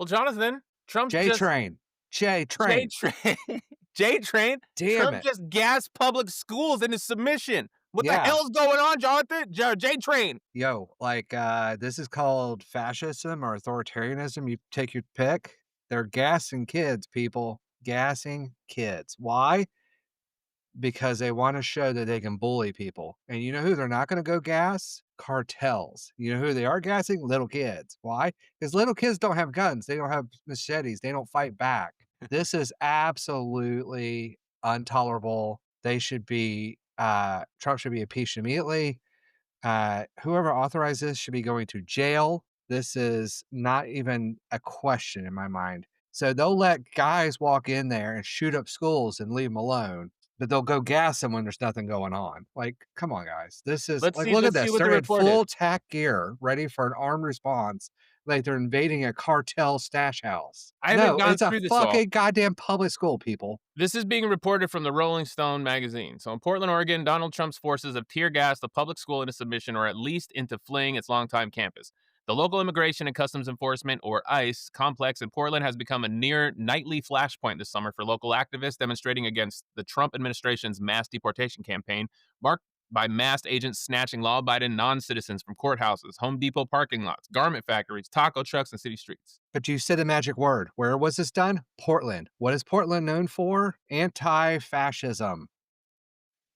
Well, Jonathan, Trump's just JTrain. JTrain. JTrain. JTrain. Damn Trump it. just gassed public schools into submission. What the Yeah. hell's going on, Jonathan? JTrain. Yo, this is called fascism or authoritarianism. You take your pick. They're gassing kids, people. Gassing kids. Why? Because they want to show that they can bully people. And you know who they're not going to go gas? Cartels. You know who they are gassing? Little kids. Why? Because little kids don't have guns. They don't have machetes. They don't fight back. This is absolutely intolerable. Trump should be impeached immediately. Whoever authorized this should be going to jail. This is not even a question in my mind. So they'll let guys walk in there and shoot up schools and leave them alone, but they'll go gas them when there's nothing going on. Like, come on, guys. This is Let's like, see. look at Let's see this. what the They're in report is. full tack gear, ready for an armed response. Like they're invading a cartel stash house. I haven't No, gone it's a through this all. fucking goddamn public school, people. This is being reported from the Rolling Stone magazine. So in Portland, Oregon, Donald Trump's forces have tear gassed the public school into submission or at least into fleeing its longtime campus. The local Immigration and Customs Enforcement, or ICE, complex in Portland has become a near nightly flashpoint this summer for local activists demonstrating against the Trump administration's mass deportation campaign, marked by masked agents snatching law-abiding non-citizens from courthouses, Home Depot parking lots, garment factories, taco trucks, and city streets. But you said a magic word. Where was this done? Portland. What is Portland known for? Anti-fascism.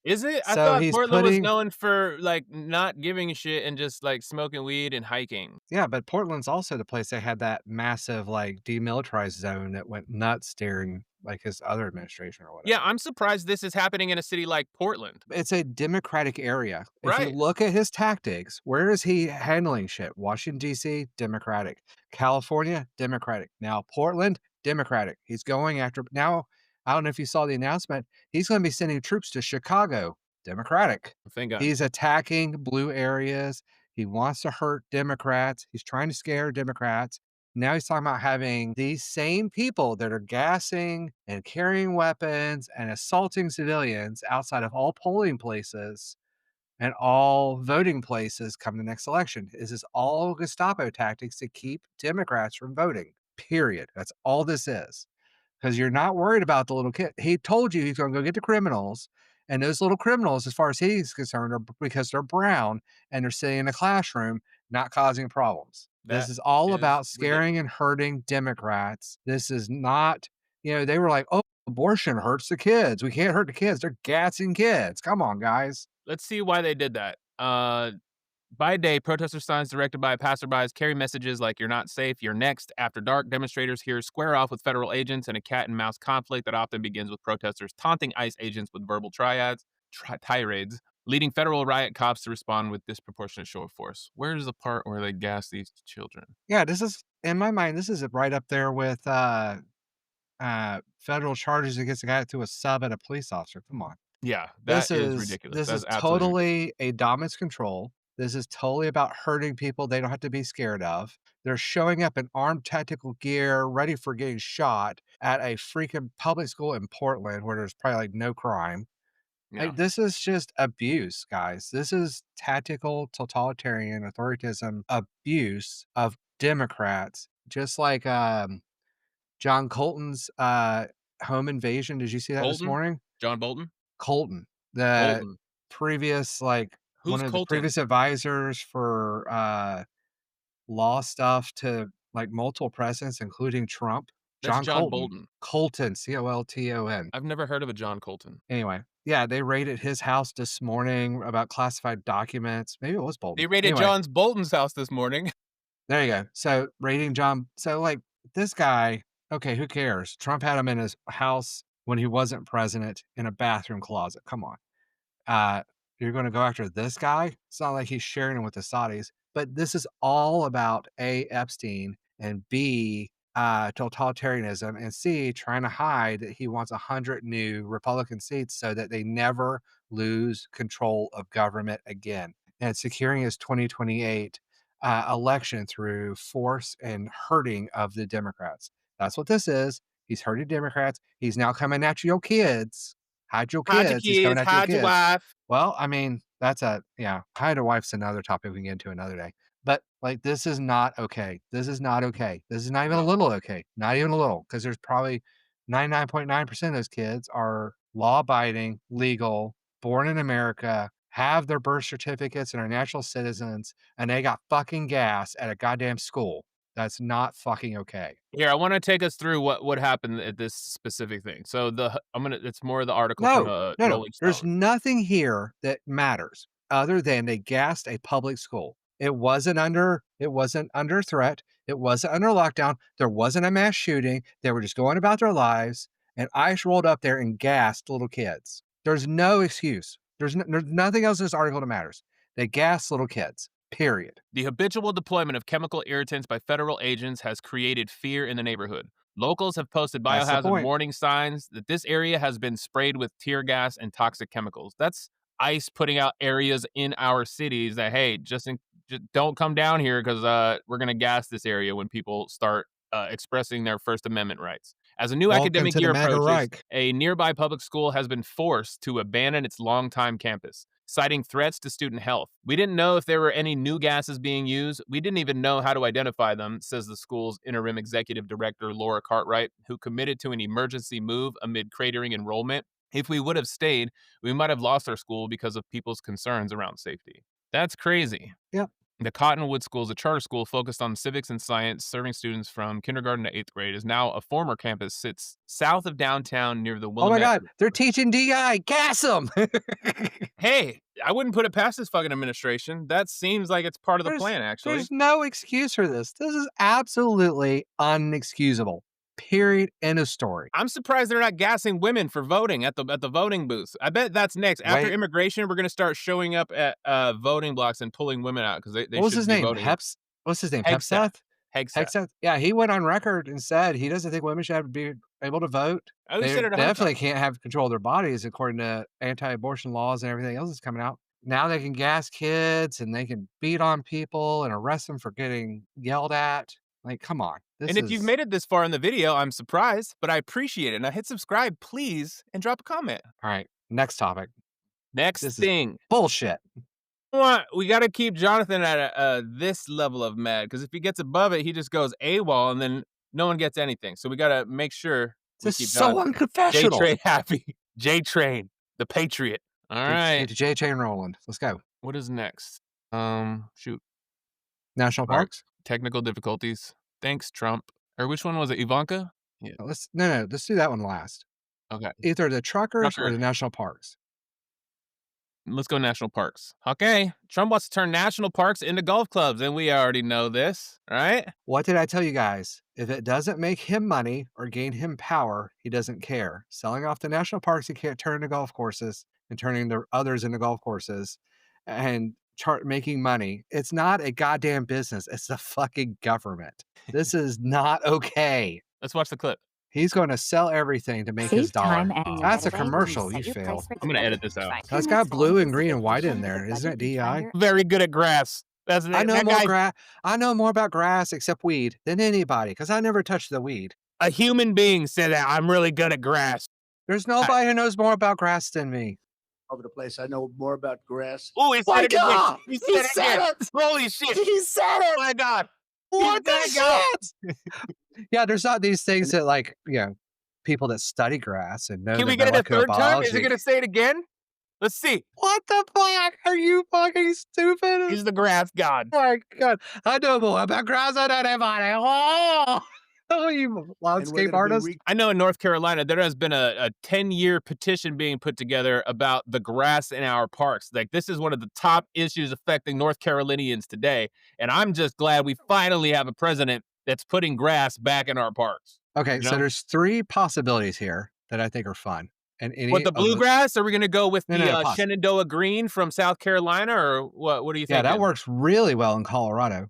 Is it? I So thought he's Portland was putting known for, like, not giving a shit and just, like, smoking weed and hiking. Yeah, but Portland's also the place they had that massive, demilitarized zone that went nuts during, his other administration or Yeah, whatever. I'm surprised this is happening in a city like Portland. It's a Democratic area. If you Right. look at his tactics, where is he handling shit? Washington, D.C., Democratic. California, Democratic. Now, Portland, Democratic. He's going after now, I don't know if you saw the announcement, he's gonna be sending troops to Chicago, Democratic. Thank God. He's attacking blue areas. He wants to hurt Democrats. He's trying to scare Democrats. Now he's talking about having these same people that are gassing and carrying weapons and assaulting civilians outside of all polling places and all voting places come the next election. This is all Gestapo tactics to keep Democrats from voting. Period. That's all this is. Because you're not worried about the little kid. He told you he's going to go get the criminals, and those little criminals, as far as he's concerned, are because they're brown and they're sitting in a classroom, not causing problems. This That is all is about scaring ridiculous. and hurting Democrats. This is not, they were like, oh, abortion hurts the kids. We can't hurt the kids. They're gassing kids. Come on, guys. Let's see why they did that. By day, protester signs directed by passerbys carry messages like "You're not safe, you're next." After dark, demonstrators here square off with federal agents in a cat and mouse conflict that often begins with protesters taunting ICE agents with verbal tirades, leading federal riot cops to respond with disproportionate show of force. Where's the part where they gas these children? Yeah, this is, in my mind, this is right up there with federal charges against a guy that threw a sub at a police officer. Come on. Yeah, This that is is ridiculous. this That's is absolutely ridiculous. totally a dominance control. This is totally about hurting people they don't have to be scared of. They're showing up in armed tactical gear, ready for getting shot at a freaking public school in Portland where there's probably no crime. Yeah. This is just abuse, guys. This is tactical, totalitarian, authoritarianism abuse of Democrats, just like John Colton's home invasion. Did you see that this Bolton? morning? John Bolton? Colton, the Bolton. previous, one Who's of the Colton? previous advisors for, law stuff to, multiple presidents, including Trump, That's John John Colton. Bolton. Colton, Colton. I've never heard of a John Colton. Anyway, yeah, they raided his house this morning about classified documents. Maybe it was They Bolton. raided Anyway, John Bolton's house this morning. there you go. So, raiding John this guy, okay, who cares? Trump had him in his house when he wasn't president in a bathroom closet. Come on. Uh, you're gonna go after this guy? It's not like he's sharing him with the Saudis, but this is all about A, Epstein, and B, totalitarianism, and C, trying to hide that he wants 100 new Republican seats so that they never lose control of government again, and securing his 2028 election through force and hurting of the Democrats. That's what this is. He's hurting Democrats. He's now coming at your kids. Hide your Hide your kids. He's coming kids, at your hide your kids. wife. Well, I mean, hide a wife's another topic we can get into another day. But, like, this is not okay. This is not okay. This is not even a No. little okay. Not even a little, because there's probably 99.9% of those kids are law-abiding, legal, born in America, have their birth certificates, and are natural citizens, and they got fucking gas at a goddamn school. That's not fucking okay. Here, I wanna take us through what happened at this specific thing. So I'm gonna it's more of the article from, No, no, no. Rolling There's Stone. nothing here that matters other than they gassed a public school. It wasn't under threat. It wasn't under lockdown. There wasn't a mass shooting. They were just going about their lives, and ICE rolled up there and gassed little kids. There's no excuse. There's nothing else in this article that matters. They gassed little kids. Period. The habitual deployment of chemical irritants by federal agents has created fear in the neighborhood. Locals have posted That's the biohazard point. warning signs that this area has been sprayed with tear gas and toxic chemicals. That's ICE putting out areas in our cities that, hey, just don't come down here because we're going to gas this area when people start expressing their First Amendment rights. As a new Welcome academic to the year MAGA approaches, Reich. a nearby public school has been forced to abandon its longtime campus, citing threats to student health. We didn't know if there were any new gases being used. We didn't even know how to identify them, says the school's interim executive director, Laura Cartwright, who committed to an emergency move amid cratering enrollment. If we would have stayed, we might have lost our school because of people's concerns around safety. That's crazy. Yep. The Cottonwood School is a charter school focused on civics and science, serving students from kindergarten to eighth grade. Is now a former campus, sits south of downtown near the Oh my Willamette. god, they're teaching DI. Gas them. Hey, I wouldn't put it past this fucking administration. That seems like it's part of the There's plan, actually. there's no excuse for this. This is absolutely unexcusable. Period. End of story. I'm surprised they're not gassing women for voting at the voting booths. I bet that's next. After Wait, immigration, we're gonna start showing up at voting blocks and pulling women out because they what was should his be name? voting. What's his name? Hegseth. Hepseth? Hegseth. Hexeth? Yeah, he went on record and said he doesn't think women should have to be able to vote. Oh, he They said it 100 definitely times. can't have control of their bodies according to anti-abortion laws and everything else that's coming out. Now they can gas kids and they can beat on people and arrest them for getting yelled at. Like, come on. And This if you've is made it this far in the video, I'm surprised, but I appreciate it. Now hit subscribe, please, and drop a comment. all right. Next topic. Next This is thing, bullshit. we got to keep Jonathan at this level of mad because if he gets above it, he just goes AWOL and then no one gets anything. So we got to make sure we This keep is so Jonathan. unconfessional. JTrain happy. JTrain, the Patriot. All right. Get the JTrain rolling. Let's go. What is next? Shoot. National All right. parks? Technical difficulties. Thanks, Trump. Or which one was it? Ivanka? Yeah. Let's do that one last. Okay. Either the truckers or Trucker. the national parks. Let's go national parks. Okay. Trump wants to turn national parks into golf clubs, and we already know this, right? What did I tell you guys? If it doesn't make him money or gain him power, he doesn't care. Selling off the national parks, he can't turn into golf courses and turning the others into golf courses and making money. It's not a goddamn business. It's the fucking government. This is not okay. Let's watch the clip. He's going to sell everything to make his Save time dollar. and That's a getaway when commercial. set You your failed. price for I'm gonna getaway. edit this out. It's got blue and green and white in there. Isn't it DEI? Very good at grass. That's I know that more guy. I know more about grass except weed than anybody because I never touched the weed. A human being said that I'm really good at grass. There's nobody who knows more about grass than me. Over the place. I know more about grass. Oh, he said My it again. God! He said He it said again. it! Holy shit! He said Oh it! my god! What the He's gonna shit? Yeah, there's not these things that people that study grass and know Can the we get it a third time? Is he biology. gonna say it again? Let's see. What the fuck? Are you fucking stupid? He's the grass god. Oh my god. I know more about grass than anybody. Oh, oh you landscape artist. I know in North Carolina there has been a 10-year petition being put together about the grass in our parks. Like this is one of the top issues affecting North Carolinians today, and I'm just glad we finally have a president that's putting grass back in our parks. Okay, You so know? there's 3 possibilities here that I think are fun. And any What, the of bluegrass? Are we gonna go with No, the no, pause. Shenandoah Green from South Carolina, or what? What do you think? Yeah, that works really well in Colorado.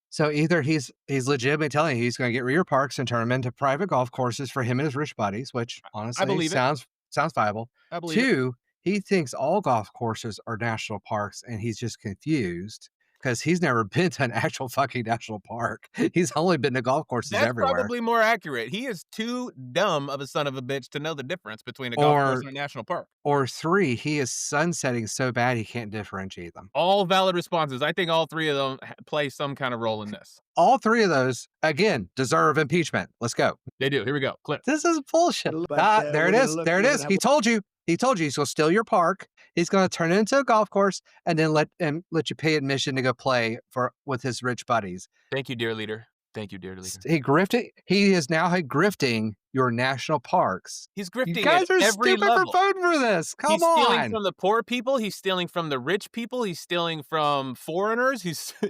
So either he's legitimately telling you he's going to get rid of your parks and turn them into private golf courses for him and his rich buddies, which honestly believe it. sounds viable. I believe it. 2, he thinks all golf courses are national parks and he's just confused. because he's never been to an actual fucking national park. He's only been to golf courses That's everywhere. probably more accurate. He is too dumb of a son of a bitch to know the difference between a golf course Or and a national park. or 3, he is sunsetting so bad he can't differentiate them. All valid responses. I think all 3 of them play some kind of role in this. All 3 of those, again, deserve impeachment. Let's go. They do. Here we go. Clip. This is bullshit. But There we're it gonna is. look. There it We're is. gonna have He told you. He told you he's gonna steal your park. He's gonna turn it into a golf course and then let you pay admission to go play for with his rich buddies. Thank you, dear leader. Thank you, dear leader. He is now grifting your national parks. He's You grifting at guys are every stupid for level. voting for this. Come He's stealing on. from the poor people. He's stealing from the rich people. He's stealing from foreigners. He's all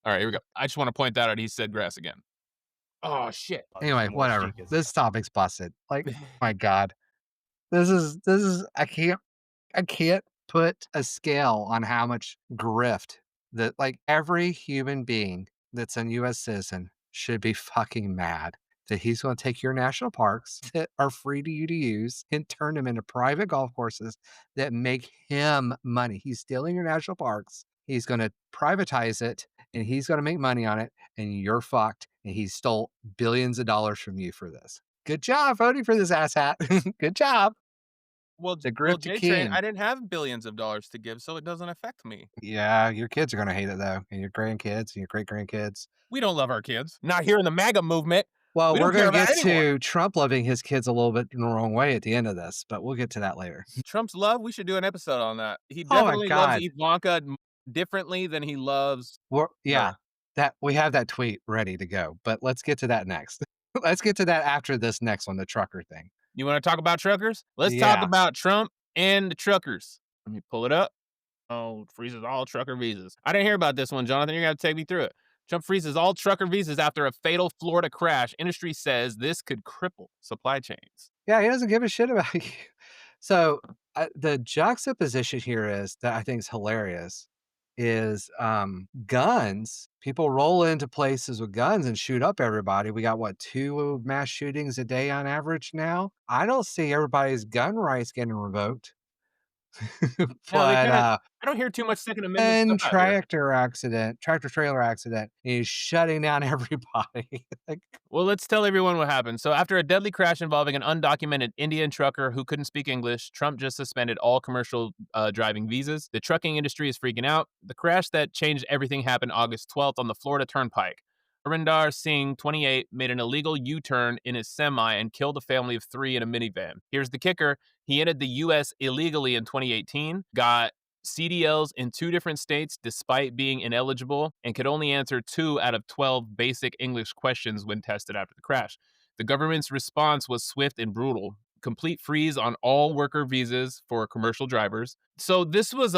right. Here we go. I just want to point that out. He said grass again. Oh shit. Anyway, whatever. This topic's busted. Like, my God. This is I can't put a scale on how much grift that like every human being that's a US citizen should be fucking mad that he's going to take your national parks that are free to you to use and turn them into private golf courses that make him money. He's stealing your national parks. He's going to privatize it and he's going to make money on it and you're fucked and he stole billions of dollars from you for this. Good job voting for this asshat. Good job. Well, The well, grift JTrain, king. I didn't have billions of dollars to give, so it doesn't affect me. Yeah, your kids are gonna hate it though, and your grandkids and your great grandkids. We don't love our kids. Not here in the MAGA movement. Well, We we're don't care gonna about get anyone. to Trump loving his kids a little bit in the wrong way at the end of this, but we'll get to that later. Trump's love, we should do an episode on that. He Oh my definitely loves God. Ivanka differently than he loves Yeah, her. that we have that tweet ready to go, but let's get to that next. Let's get to that after this next one, the trucker thing. You want to talk about truckers? Let's talk Yeah. about Trump and the truckers. Let me pull it up. Oh, freezes all trucker visas. I didn't hear about this one, Jonathan. You're going to have to take me through it. Trump freezes all trucker visas after a fatal Florida crash. Industry says this could cripple supply chains. Yeah, he doesn't give a shit about you. So the juxtaposition here is that I think is hilarious is guns. People roll into places with guns and shoot up everybody. We got what, 2 mass shootings a day on average now? I don't see everybody's gun rights getting revoked. No, they But kind of. I don't hear too much Second Amendment and stuff out here. tractor trailer accident, he's shutting down everybody. Like, Well, let's tell everyone what happened. So, after a deadly crash involving an undocumented Indian trucker who couldn't speak English, Trump just suspended all commercial driving visas. The trucking industry is freaking out. The crash that changed everything happened August 12th on the Florida Turnpike. Harinder Singh, 28, made an illegal U-turn in his semi and killed a family of 3 in a minivan. Here's the kicker. He entered the U.S. illegally in 2018, got CDLs in 2 different states despite being ineligible, and could only answer 2 out of 12 basic English questions when tested after the crash. The government's response was swift and brutal. Complete freeze on all worker visas for commercial drivers. So this was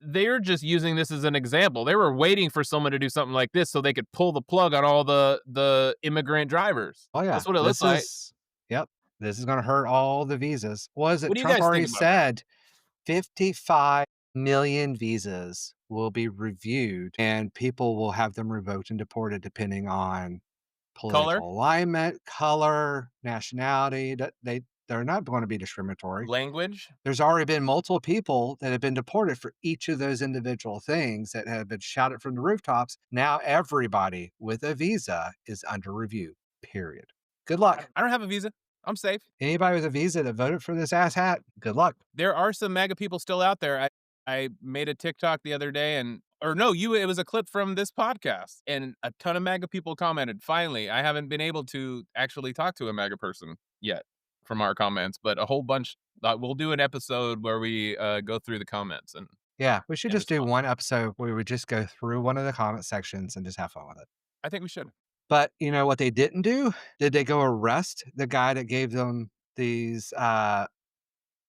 they're just using this as an example. They were waiting for someone to do something like this so they could pull the plug on all the immigrant drivers. oh yeah, That's what it looks like. yep, this is gonna hurt all the visas. Was it What do you Trump guys already think about that? said 55 million visas will be reviewed and people will have them revoked and deported depending on Color, political alignment, color, nationality. They're not going to be discriminatory. language. There's already been multiple people that have been deported for each of those individual things that have been shouted from the rooftops. Now everybody with a visa is under review. Period. Good luck. I don't have a visa. I'm safe. Anybody with a visa that voted for this ass hat, good luck. There are some MAGA people still out there. I made a TikTok the other day it was a clip from this podcast and a ton of MAGA people commented. Finally, I haven't been able to actually talk to a MAGA person yet from our comments, but a whole bunch. We'll do an episode where we go through the comments Yeah, we should and just do respond. one episode where we just go through one of the comment sections and just have fun with it. I think we should. But you know what they didn't do? Did they go arrest the guy that gave them these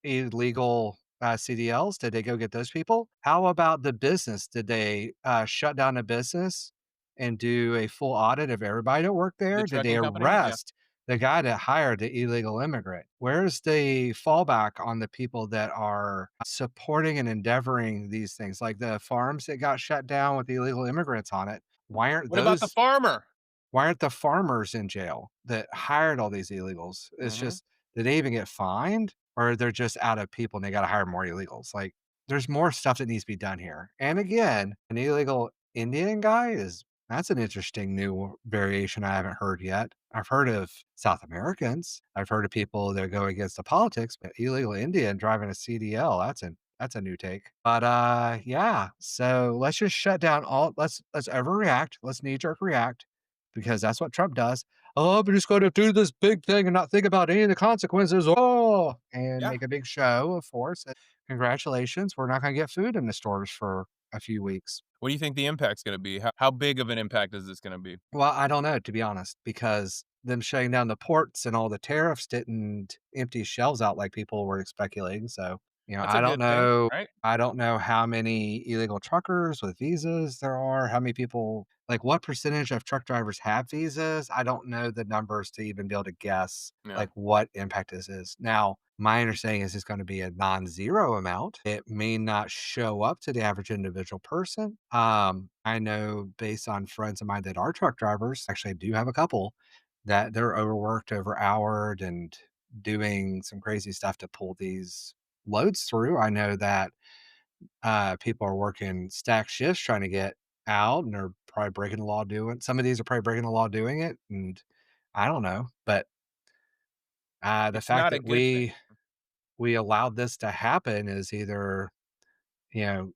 illegal CDLs? Did they go get those people? How about the business? Did they shut down a business and do a full audit of everybody that worked The there? Did they trucking company, yeah. arrest the guy that hired the illegal immigrant? Where's the fallback on the people that are supporting and endeavoring these things, like the farms that got shut down with the illegal immigrants on it? Why aren't What about the those? farmer? Why aren't the farmers in jail that hired all these illegals? It's Mhm. just, did they even get fined or they're just out of people and they got to hire more illegals? Like, there's more stuff that needs to be done here. And again, an illegal Indian guy is that's an interesting new variation I haven't heard yet. I've heard of South Americans. I've heard of people that go against the politics, but illegal Indian driving a CDL, that's a new take. But yeah, so let's just shut down all let's overreact. Let's knee jerk react because that's what Trump does. Oh, we're just going to do this big thing and not think about any of the consequences. Oh, and Yeah. make a big show of force. Congratulations, we're not gonna get food in the stores for a few weeks. What do you think the impact's gonna be? How big of an impact is this gonna be? Well, I don't know, to be honest, because them shutting down the ports and all the tariffs didn't empty shelves out like people were speculating, so, That's a good thing, right? I don't know how many illegal truckers with visas there are, how many people like, what percentage of truck drivers have visas? I don't know the numbers to even be able to guess, Yeah. like, what impact this is. Now, my understanding is it's gonna be a non-zero amount. It may not show up to the average individual person. I know based on friends of mine that are truck drivers, actually I do have a couple, that they're overworked, overhoured, and doing some crazy stuff to pull these loads through. I know that people are working stack shifts trying to get out, and they're probably breaking the law doing. Some of these are probably breaking the law doing it, and I don't know. But the It's fact not a that good thing. we allowed this to happen is either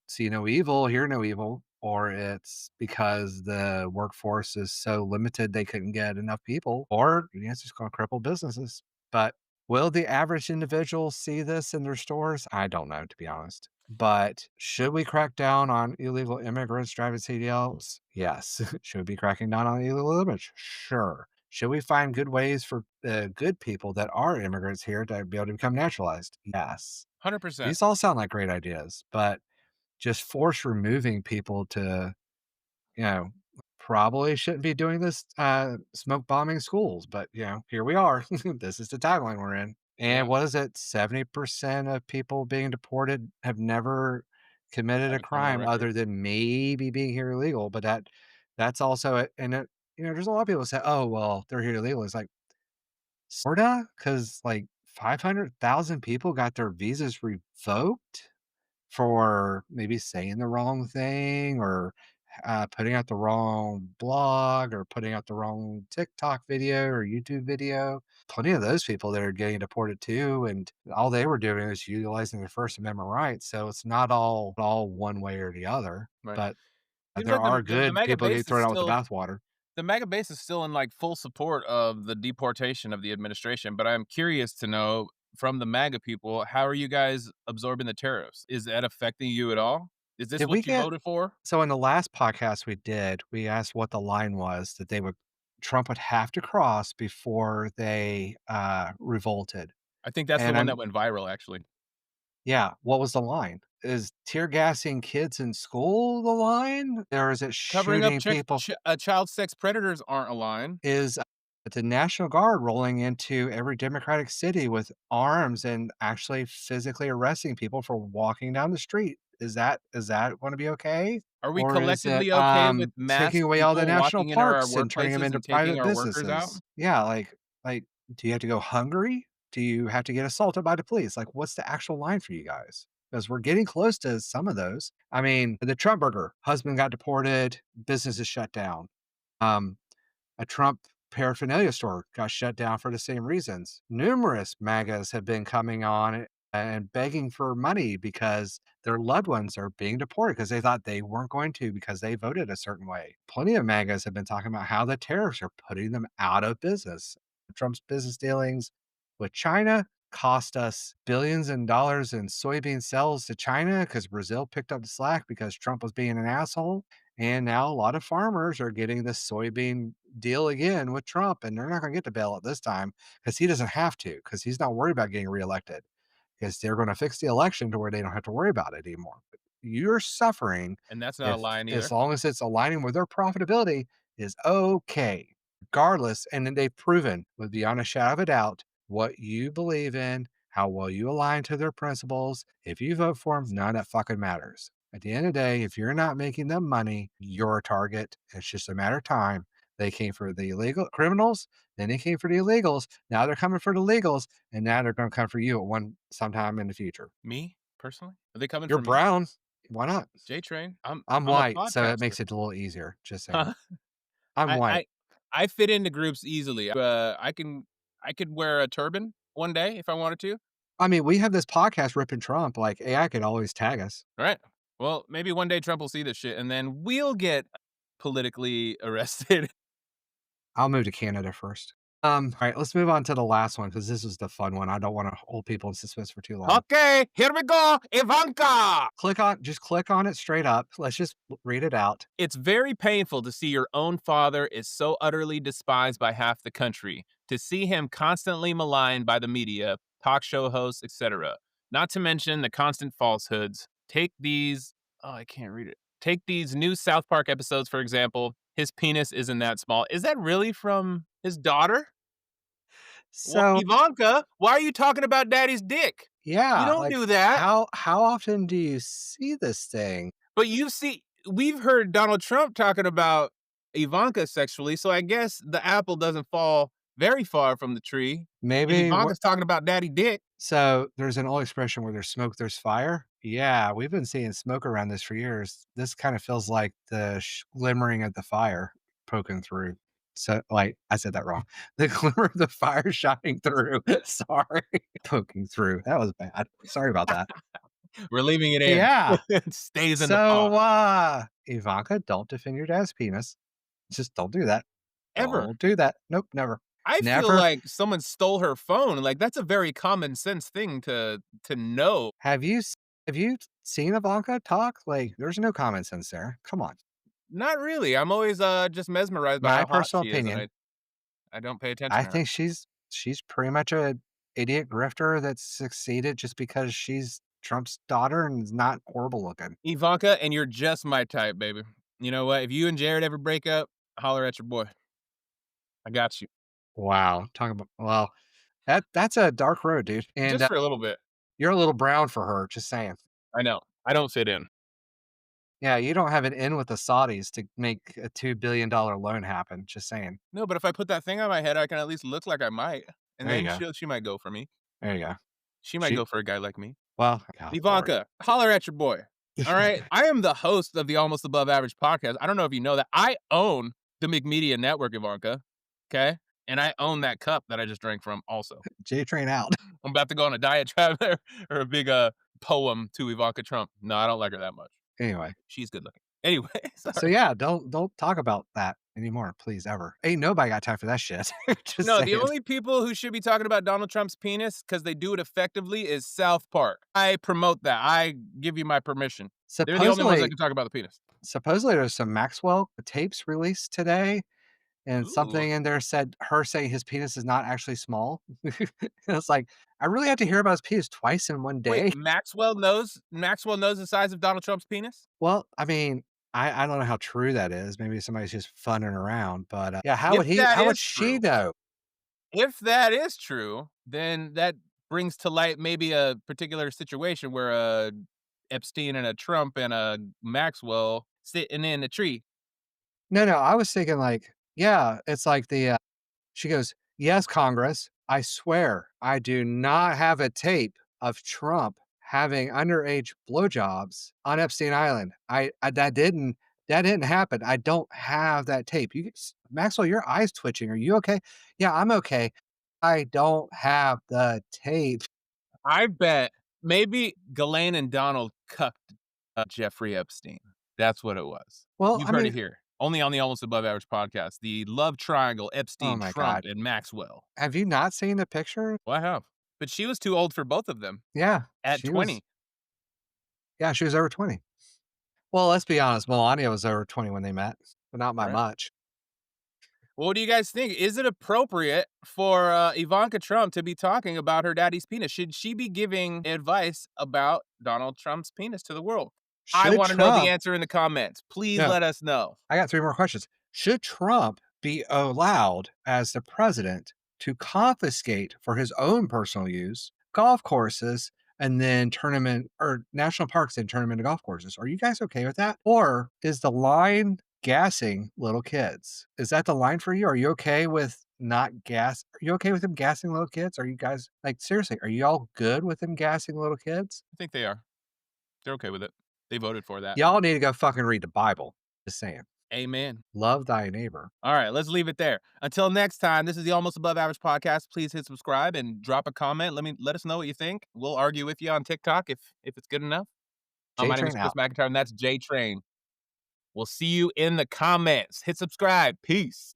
see no evil, hear no evil, or it's because the workforce is so limited they couldn't get enough people, or it's just going to cripple businesses. But will the average individual see this in their stores? I don't know, to be honest. But should we crack down on illegal immigrants driving CDLs? Yes. Should we be cracking down on illegal immigrants? Sure. Should we find good ways for the good people that are immigrants here to be able to become naturalized? Yes. 100%. These all sound like great ideas, but just force removing people to, you know, probably shouldn't be doing this, smoke bombing schools, but, here we are. This is the timeline we're in. And Yeah. what is it? 70% of people being deported have never committed Have a a criminal crime record. other than maybe being here illegal, but that's also it and it there's a lot of people say, "Oh, well, they're here illegal." It's like, sorta, because like, 500,000 people got their visas revoked? For maybe saying the wrong thing or, putting out the wrong blog or putting out the wrong TikTok video or YouTube video. Plenty of those people that are getting deported too, and all they were doing is utilizing their First Amendment rights, so it's not all one way or the other, Right. but Seems there like are the good MAGA people getting base is thrown out with the still bathwater. the MAGA base is still in like full support of the deportation of the administration. But I'm curious to know from the MAGA people, how are you guys absorbing the tariffs? Is that affecting you at all? Is this Did we what you get voted for? so in the last podcast we did, we asked what the line was that they would Trump would have to cross before they, revolted, I think that's the and one that I'm went viral, actually. yeah, what was the line? Is tear gassing kids in school the line, or is it Covering up shooting people? child sex predators aren't aligned. Is the National Guard rolling into every Democratic city with arms and actually physically arresting people for walking down the street. Is that gonna be okay? Are we Or is it, collectively okay with taking masked away all the people national walking into our parks and turning them workplaces into and taking private our workers out? businesses? Yeah, like, do you have to go hungry? Do you have to get assaulted by the police? Like, what's the actual line for you guys? Because 'Cause we're getting close to some of those. I mean, the Trump burger, husband got deported, business is shut down. Um, a Trump paraphernalia store got shut down for the same reasons. Numerous MAGAs have been coming on and begging for money because their loved ones are being deported because they thought they weren't going to because they voted a certain way. Plenty of MAGAs have been talking about how the tariffs are putting them out of business. Trump's business dealings with China cost us billions in dollars in soybean sales to China because Brazil picked up the slack because Trump was being an asshole. And now a lot of farmers are getting this soybean deal again with Trump, and they're not going to get the bailout this time because he doesn't have to, because he's not worried about getting reelected, because they're going to fix the election to where they don't have to worry about it anymore. But you're suffering And that's not a if line as either. long as it's aligning with their profitability is okay, regardless. And then they've proven, with beyond a shadow of a doubt, what you believe in, how well you align to their principles. If you vote for them, none of that fucking matters. At the end of the day, if you're not making them money, you're a target. It's just a matter of time. They came for the illegal criminals, then they came for the illegals. Now they're coming for the legals, and now they're going to come for you at one sometime in the future. Me? personally. Are they coming You're for me? brown. Why not? JTrain. I'm I'm a white, so it podcaster. makes it a little easier. Just saying. Huh? I'm I white. I I fit into groups easily. I could wear a turban one day if I wanted to. I mean, we have this podcast ripping Trump. Like AI could always tag us. Right. Well, maybe one day Trump will see this shit and then we'll get politically arrested. I'll move to Canada first. All right, let's move on to the last one because this was the fun one. I don't want to hold people in suspense for too long. Okay, here we go. Ivanka. Just click on it straight up. Let's just read it out. It's very painful to see your own father is so utterly despised by half the country, to see him constantly maligned by the media, talk show hosts, etc. Not to mention the constant falsehoods. I can't read it. Take these new South Park episodes, for example. His penis isn't that small. Is that really from his daughter? So Ivanka, why are you talking about daddy's dick? You yeah, don't like do that. how often do you see this thing? But we've heard Donald Trump talking about Ivanka sexually, so I guess the apple doesn't fall very far from the tree. If Maybe what Ivanka's talking about daddy dick, so there's an old expression where there's smoke, there's fire. Yeah, we've been seeing smoke around this for years. This kind of feels like the glimmering of the fire poking through. So, like, I said that wrong. The glimmer of the fire shining through. Sorry, poking through. That was bad. Sorry about that. we're leaving it in. Yeah. It stays in the So, pot. Ivanka, don't defend your dad's penis. Just don't do that. Ever. Don't do that. Nope, never. I feel Never. like someone stole her phone. Like that's a very common sense thing to know. Have you seen Ivanka talk? Like, there's no common sense there. Come on. Not really. I'm always just mesmerized by My how hot personal she is, and opinion, I don't pay attention I to her. think she's pretty much a idiot grifter that succeeded just because she's Trump's daughter and is not horrible looking. Ivanka, and you're just my type, baby. You know what? If you and Jared ever break up, holler at your boy. I got you. Wow. Talking about well, that's a dark road, dude. And Just for a little bit. you're a little brown for her, just saying. I know. I don't fit in. Yeah, you don't have an in with the Saudis to make a $2 billion loan happen. Just saying. No, but if I put that thing on my head, I can at least look like I might. And There you then go. she might go for me. There you go. She might She go for a guy like me. well, oh, Lord. Ivanka, holler at your boy. All right. I am the host of the Almost Above Average podcast. I don't know if you know that. I own the McMedia network, Ivanka. Okay. And I own that cup that I just drank from also. JTrain out. I'm about to go on a diatribe there or a big poem to Ivanka Trump. No, I don't like her that much. Anyway. She's good looking. Anyway, So sorry. yeah, don't talk about that anymore, please, ever. Ain't nobody got time for that shit. Just No, the saying. only people who should be talking about Donald Trump's penis because they do it effectively is South Park. I promote that. I give you my permission. They're the only ones that Supposedly can talk about the penis. supposedly there's some Maxwell tapes released today, and Ooh. something in there said her saying his penis is not actually small. And it's like, I really have to hear about his penis twice in one Wait, day. Maxwell knows the size of Donald Trump's penis? Well, I mean, I don't know how true that is. Maybe somebody's just funning around, but yeah, If that how would is she true, know? if that is true, then that brings to light maybe a particular situation where a Epstein and a Trump and a Maxwell sitting in a tree. No, no, I was thinking like, yeah, it's like she goes, "Yes, Congress, I swear I do not have a tape of Trump having underage blowjobs on Epstein Island. I that didn't happen. I don't have that tape." Maxwell, your eyes twitching. Are you okay? Yeah, I'm okay. I don't have the tape. I bet maybe Ghislaine and Donald cucked Jeffrey Epstein. That's what it was. Well, You've I heard it mean, here. Only on the Almost Above Average podcast. The love triangle, oh Epstein, my Trump, God. and Maxwell. Have you not seen the picture? Well, I have. But she was too old for both of them Yeah, at 20. she was over 20. Well, let's be honest, Melania was over 20 when they met, but not by Right. much. Well, what do you guys think? Is it appropriate for Ivanka Trump to be talking about her daddy's penis? Should she be giving advice about Donald Trump's penis to the world? I Should want to know the Trump answer in the comments. Please No, let us know. I got 3 more questions. Should Trump be allowed as the president to confiscate for his own personal use golf courses and then turn them in or national parks and turn them into golf courses? Are you guys okay with that? Or is the line gassing little kids? Is that the line for you? Are you okay with not gas? Are you okay with him gassing little kids? Are you guys like seriously, are you all good with him gassing little kids? I think they are. They're okay with it. They voted for that. Y'all need to go fucking read the Bible. Just saying. Amen. Love thy neighbor. All right, let's leave it there. Until next time, this is the Almost Above Average podcast. Please hit subscribe and drop a comment. Let us know what you think. We'll argue with you on TikTok if it's good enough. My name is JTrain Chris out. McIntyre, and that's JTrain. We'll see you in the comments. Hit subscribe. Peace.